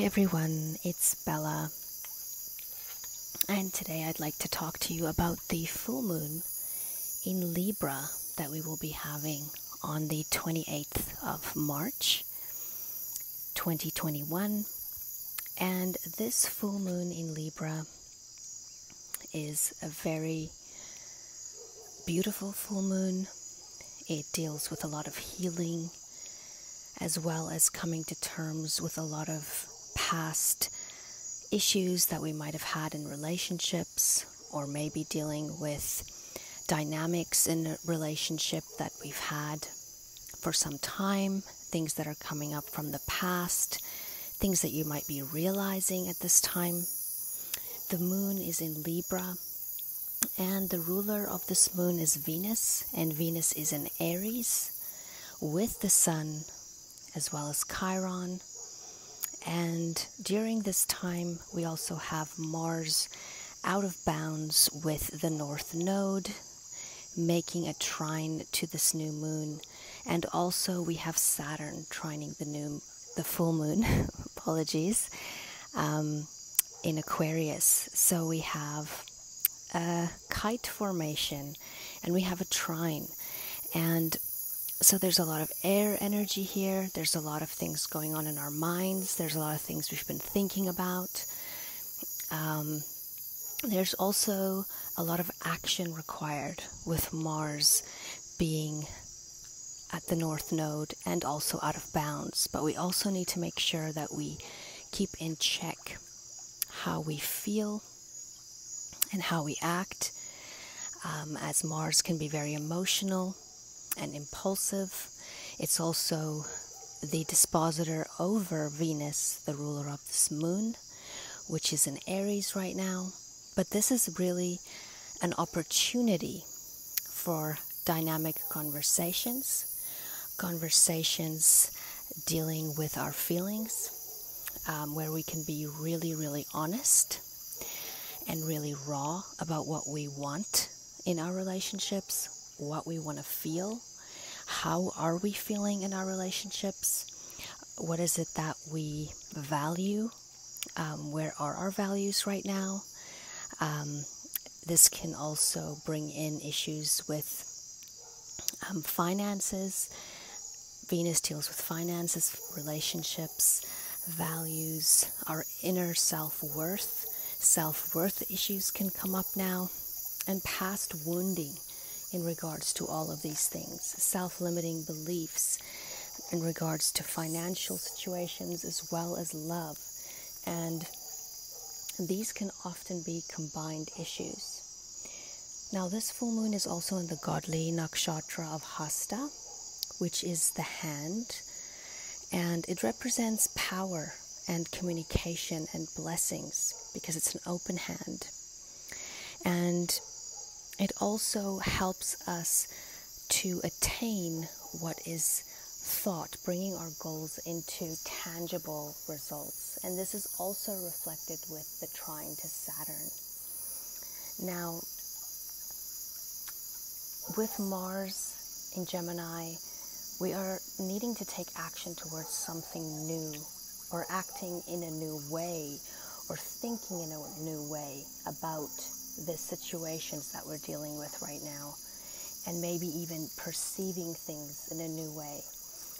everyone, it's Bella, and today I'd like to talk to you about the full moon in Libra that we will be having on the 28th of March 2021. And this full moon in Libra is a very beautiful full moon. It deals with a lot of healing, as well as coming to terms with a lot of past issues that we might have had in relationships, or maybe dealing with dynamics in a relationship that we've had for some time, things that are coming up from the past, things that you might be realizing at this time. The moon is in Libra, and the ruler of this moon is Venus, and Venus is in Aries with the sun as well as Chiron. And during this time we also have Mars out of bounds with the North Node, making a trine to this new moon. And also we have Saturn trining the full moon apologies, in Aquarius. So we have a kite formation and we have a trine, and so there's a lot of air energy here. There's a lot of things going on in our minds. There's a lot of things we've been thinking about. There's also a lot of action required with Mars being at the North Node and also out of bounds. But we also need to make sure that we keep in check how we feel and how we act, as Mars can be very emotional and impulsive. It's also the dispositor over Venus, the ruler of this moon, which is in Aries right now. But this is really an opportunity for dynamic conversations dealing with our feelings, where we can be really, really honest and really raw about what we want in our relationships, what we want to feel, how are we feeling in our relationships, what is it that we value, where are our values right now. This can also bring in issues with finances. Venus deals with finances, relationships, values, our inner self-worth. Self-worth issues can come up now, and past wounding in regards to all of these things, self-limiting beliefs in regards to financial situations as well as love. And these can often be combined issues. Now, this full moon is also in the godly nakshatra of Hasta, which is the hand, and it represents power and communication and blessings because it's an open hand. And it also helps us to attain what is thought, bringing our goals into tangible results. And this is also reflected with the trine to Saturn. Now, with Mars in Gemini, we are needing to take action towards something new, or acting in a new way, or thinking in a new way about the situations that we're dealing with right now, and maybe even perceiving things in a new way.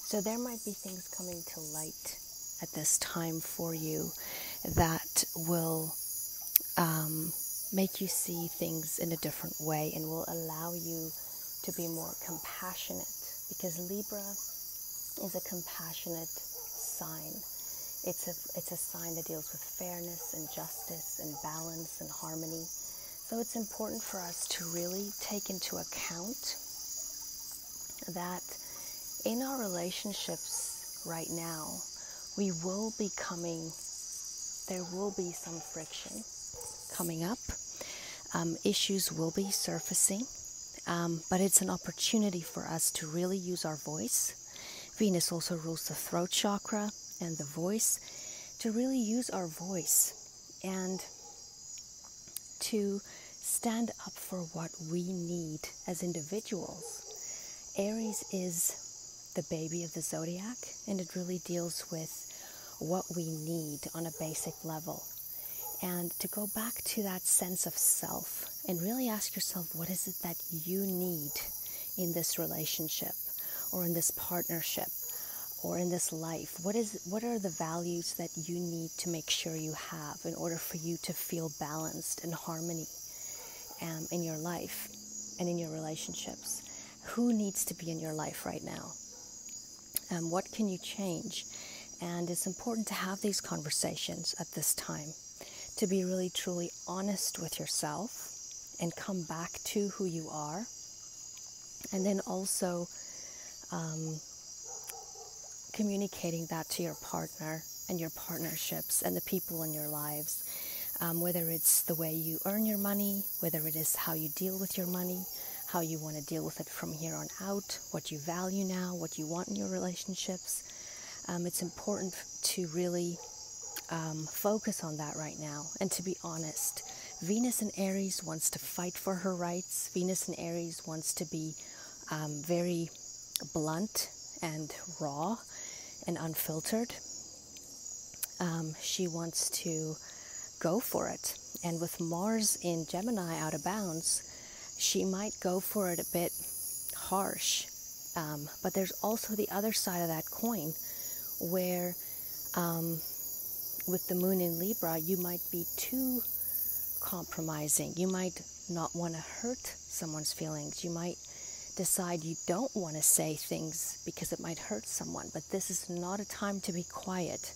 So there might be things coming to light at this time for you that will make you see things in a different way and will allow you to be more compassionate, because Libra is a compassionate sign. It's a sign that deals with fairness and justice and balance and harmony. So it's important for us to really take into account that in our relationships right now, there will be some friction coming up. Issues will be surfacing, but it's an opportunity for us to really use our voice. Venus also rules the throat chakra and the voice, to really use our voice and to stand up for what we need as individuals. Aries is the baby of the zodiac, and it really deals with what we need on a basic level. And to go back to that sense of self and really ask yourself, what is it that you need in this relationship or in this partnership or in this life? What are the values that you need to make sure you have in order for you to feel balanced and harmony in your life and in your relationships? Who needs to be in your life right now? What can you change? And it's important to have these conversations at this time, to be really truly honest with yourself and come back to who you are. And then also communicating that to your partner and your partnerships and the people in your lives, whether it's the way you earn your money, whether it is how you deal with your money, how you want to deal with it from here on out, what you value now, what you want in your relationships. It's important to really focus on that right now and to be honest. Venus in Aries wants to fight for her rights. Venus in Aries wants to be very blunt and raw and unfiltered. She wants to go for it. And with Mars in Gemini out of bounds, she might go for it a bit harsh. But there's also the other side of that coin where with the moon in Libra, you might be too compromising. You might not want to hurt someone's feelings. You might decide you don't want to say things because it might hurt someone. But this is not a time to be quiet.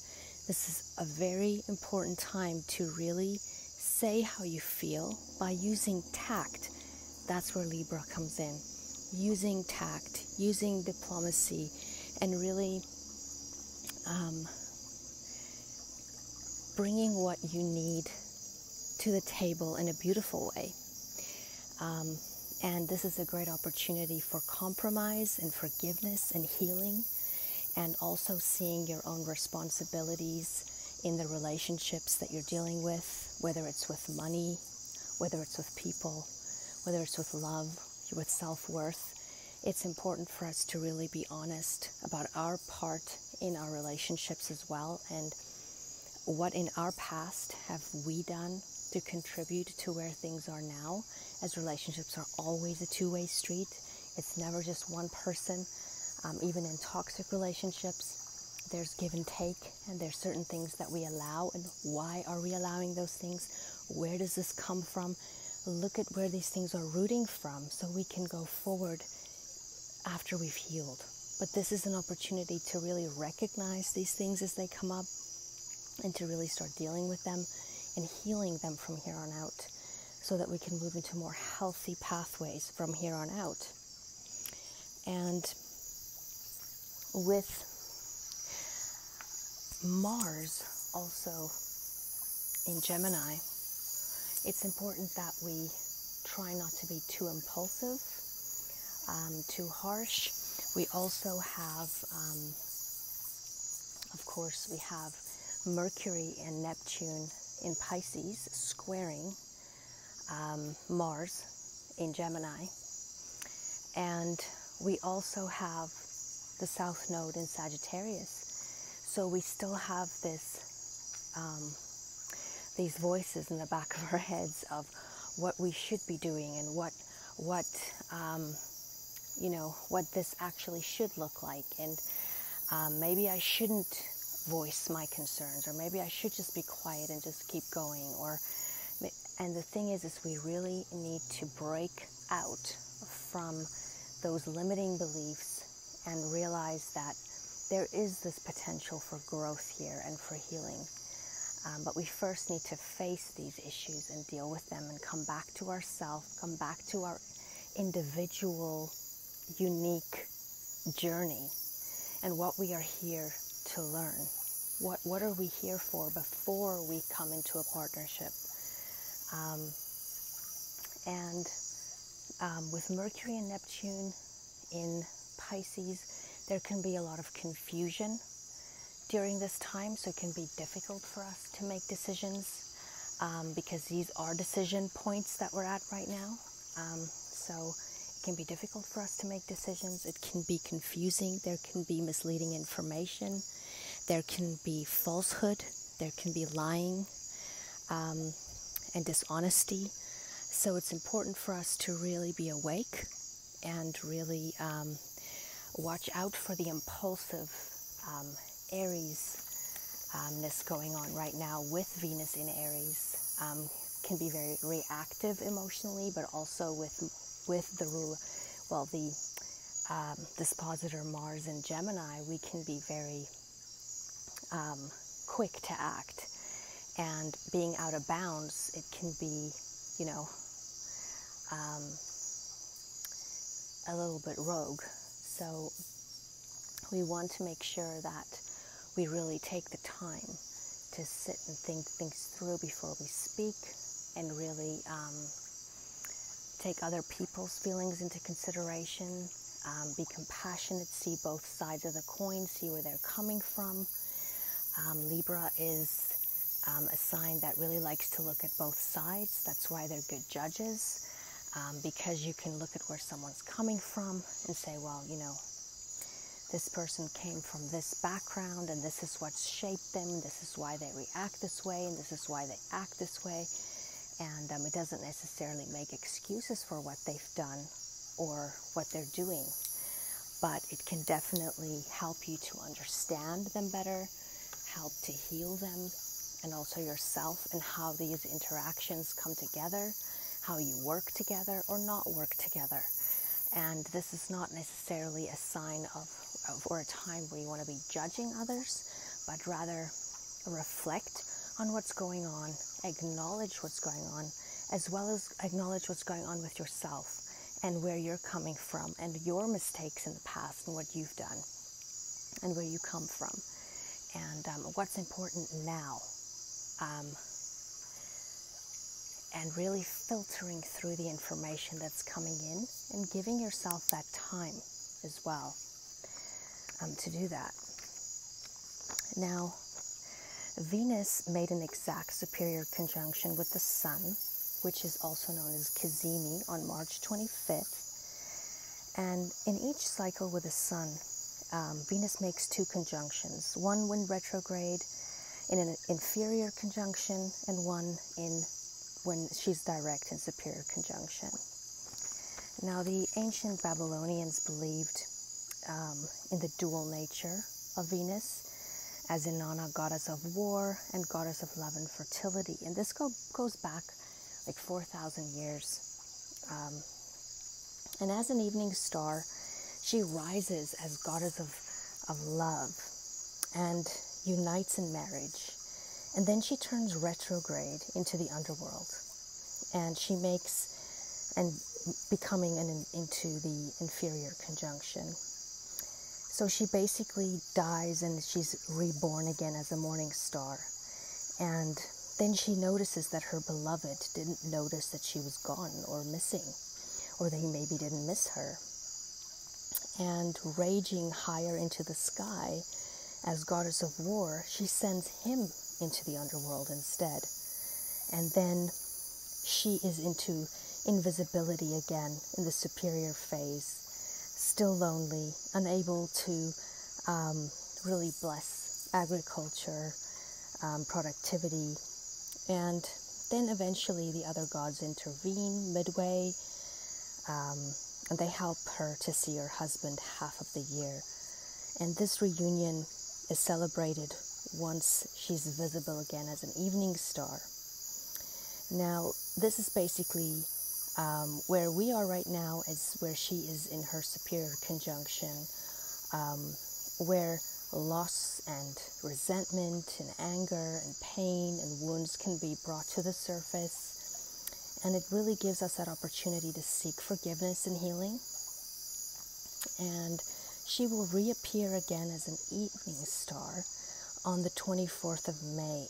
This is a very important time to really say how you feel by using tact. That's where Libra comes in. Using tact, using diplomacy, and really bringing what you need to the table in a beautiful way. And this is a great opportunity for compromise and forgiveness and healing, and also seeing your own responsibilities in the relationships that you're dealing with, whether it's with money, whether it's with people, whether it's with love, with self-worth. It's important for us to really be honest about our part in our relationships as well, and what in our past have we done to contribute to where things are now, as relationships are always a two-way street. It's never just one person. Even in toxic relationships, there's give and take, and there's certain things that we allow, and why are we allowing those things? Where does this come from? Look at where these things are rooting from so we can go forward after we've healed. But this is an opportunity to really recognize these things as they come up and to really start dealing with them and healing them from here on out so that we can move into more healthy pathways from here on out. And with Mars also in Gemini, it's important that we try not to be too impulsive, too harsh. We also have, of course, we have Mercury and Neptune in Pisces squaring Mars in Gemini. And we also have the South Node in Sagittarius. So we still have this, these voices in the back of our heads of what we should be doing and what this actually should look like. And maybe I shouldn't voice my concerns, or maybe I should just be quiet and just keep going. And the thing is we really need to break out from those limiting beliefs and realize that there is this potential for growth here and for healing. But we first need to face these issues and deal with them and come back to ourselves, come back to our individual, unique journey and what we are here to learn. What are we here for before we come into a partnership? With Mercury and Neptune in Pisces, there can be a lot of confusion during this time, so it can be difficult for us to make decisions because these are decision points that we're at right now. So it can be difficult for us to make decisions. It can be confusing. There can be misleading information. There can be falsehood, there can be lying, and dishonesty. So it's important for us to really be awake and really watch out for the impulsive Aries-ness going on right now with Venus in Aries. Can be very reactive emotionally, but also with the rule, well, the dispositor Mars in Gemini, we can be very quick to act. And being out of bounds, it can be, a little bit rogue. So we want to make sure that we really take the time to sit and think things through before we speak, and really take other people's feelings into consideration, be compassionate, see both sides of the coin, see where they're coming from. Libra is a sign that really likes to look at both sides. That's why they're good judges, because you can look at where someone's coming from and say, well, this person came from this background, and this is what's shaped them, this is why they react this way, and this is why they act this way. And it doesn't necessarily make excuses for what they've done or what they're doing, but it can definitely help you to understand them better, help to heal them, and also yourself, and how these interactions come together, how you work together or not work together. And this is not necessarily a sign of or a time where you want to be judging others, but rather reflect on what's going on, acknowledge what's going on, as well as acknowledge what's going on with yourself and where you're coming from and your mistakes in the past and what you've done and where you come from, and what's important now. And really filtering through the information that's coming in and giving yourself that time as well to do that. Now, Venus made an exact superior conjunction with the Sun, which is also known as Cazimi, on March 25th. And in each cycle with the Sun, Venus makes two conjunctions, one when retrograde in an inferior conjunction, and one when she's direct in superior conjunction. Now, the ancient Babylonians believed in the dual nature of Venus as Inanna, goddess of war, and goddess of love and fertility. And this goes back like 4,000 years. And as an evening star, she rises as goddess of love and unites in marriage. And then she turns retrograde into the underworld, and she makes and becoming into the inferior conjunction. So she basically dies and she's reborn again as a morning star. And then she notices that her beloved didn't notice that she was gone or missing, or they maybe didn't miss her. And raging higher into the sky as goddess of war, she sends him into the underworld instead. And then she is into invisibility again in the superior phase, still lonely, unable to really bless agriculture, productivity. And then eventually the other gods intervene midway, and they help her to see her husband half of the year. And this reunion is celebrated once she's visible again as an evening star. Now, this is basically where we are right now, is where she is in her superior conjunction, where loss and resentment and anger and pain and wounds can be brought to the surface. And it really gives us that opportunity to seek forgiveness and healing. And she will reappear again as an evening star on the 24th of May,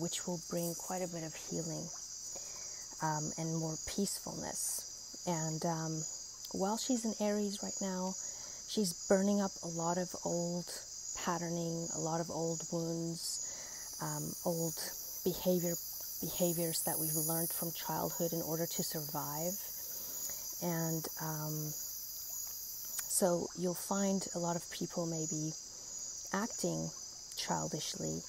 which will bring quite a bit of healing and more peacefulness. And while she's in Aries right now, she's burning up a lot of old patterning, a lot of old wounds, old behaviors that we've learned from childhood in order to survive. And so you'll find a lot of people maybe acting childishly,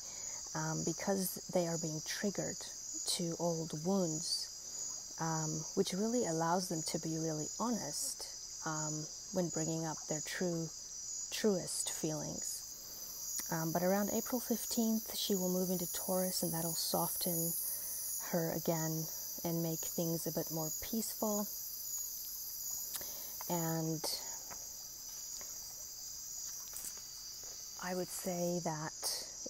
because they are being triggered to old wounds, which really allows them to be really honest when bringing up their truest feelings. But around April 15th, she will move into Taurus, and that'll soften her again and make things a bit more peaceful. And I would say that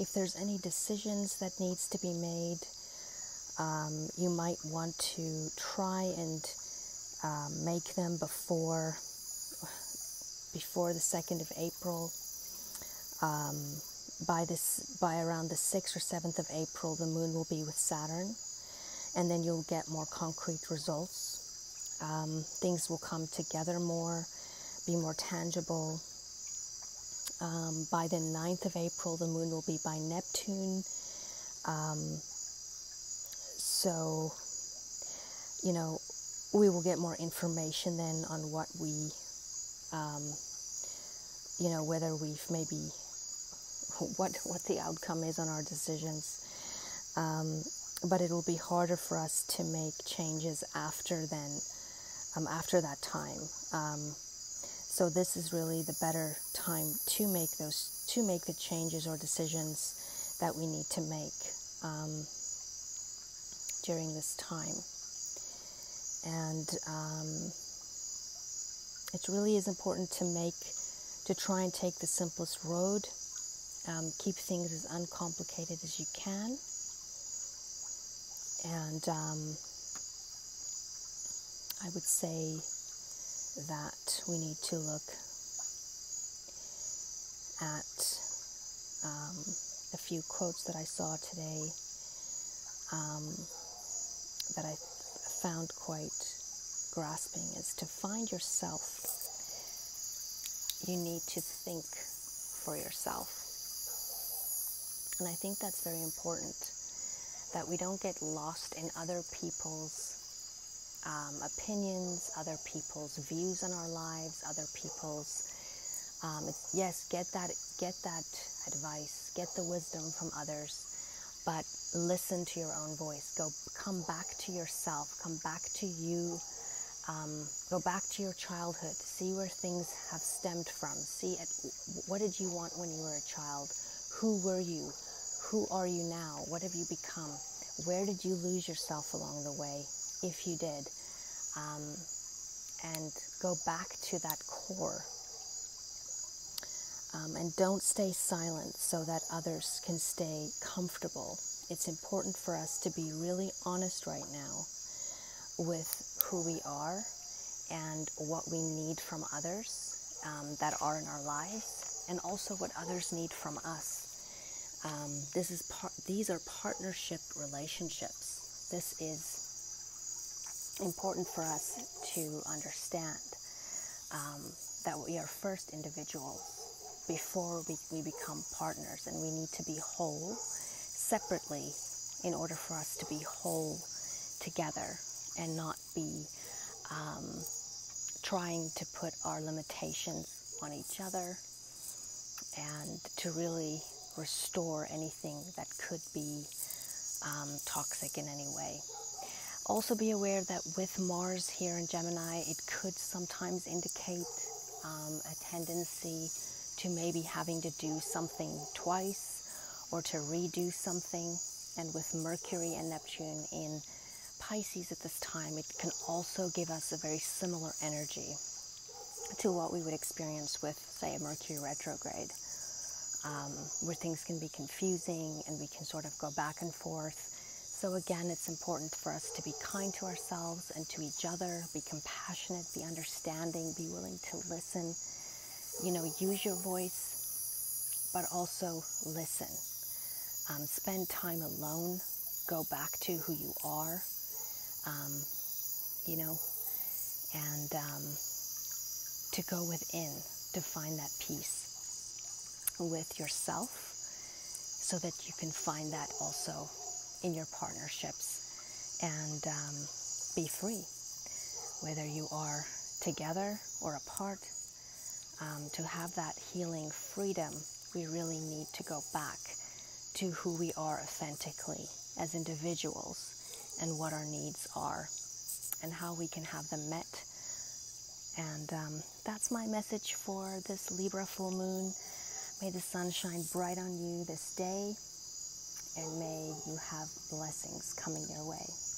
if there's any decisions that needs to be made, you might want to try and make them before the 2nd of April. By around the 6th or 7th of April, the moon will be with Saturn, and then you'll get more concrete results. Things will come together more, be more tangible. By the 9th of April, the moon will be by Neptune. So, we will get more information then on what we, whether we've maybe, what the outcome is on our decisions. But it will be harder for us to make changes after that time. So this is really the better time to make the changes or decisions that we need to make during this time. And it really is important to try and take the simplest road, keep things as uncomplicated as you can, and I would say that we need to look at a few quotes that I saw today that I found quite grasping. Is to find yourself, you need to think for yourself. And I think that's very important, that we don't get lost in other people's opinions, other people's views on our lives, other people's, yes, get that advice, get the wisdom from others, but listen to your own voice. Come back to yourself, come back to you, go back to your childhood, see where things have stemmed from, what did you want when you were a child, who were you, who are you now, what have you become, where did you lose yourself along the way, if you did, and go back to that core, and don't stay silent so that others can stay comfortable. It's important for us to be really honest right now with who we are and what we need from others that are in our lives, and also what others need from us. These are partnership relationships. This is important for us to understand, that we are first individuals before we become partners, and we need to be whole separately in order for us to be whole together, and not be trying to put our limitations on each other, and to really restore anything that could be toxic in any way. Also be aware that with Mars here in Gemini, it could sometimes indicate a tendency to maybe having to do something twice or to redo something. And with Mercury and Neptune in Pisces at this time, it can also give us a very similar energy to what we would experience with, say, a Mercury retrograde, where things can be confusing and we can sort of go back and forth. So again, it's important for us to be kind to ourselves and to each other, be compassionate, be understanding, be willing to listen, use your voice, but also listen. Spend time alone, go back to who you are, and to go within to find that peace with yourself, so that you can find that also in your partnerships, and be free, whether you are together or apart, to have that healing freedom we really need to go back to who we are authentically as individuals and what our needs are and how we can have them met. And that's my message for this Libra full moon. May the sun shine bright on you this day, and may you have blessings coming your way.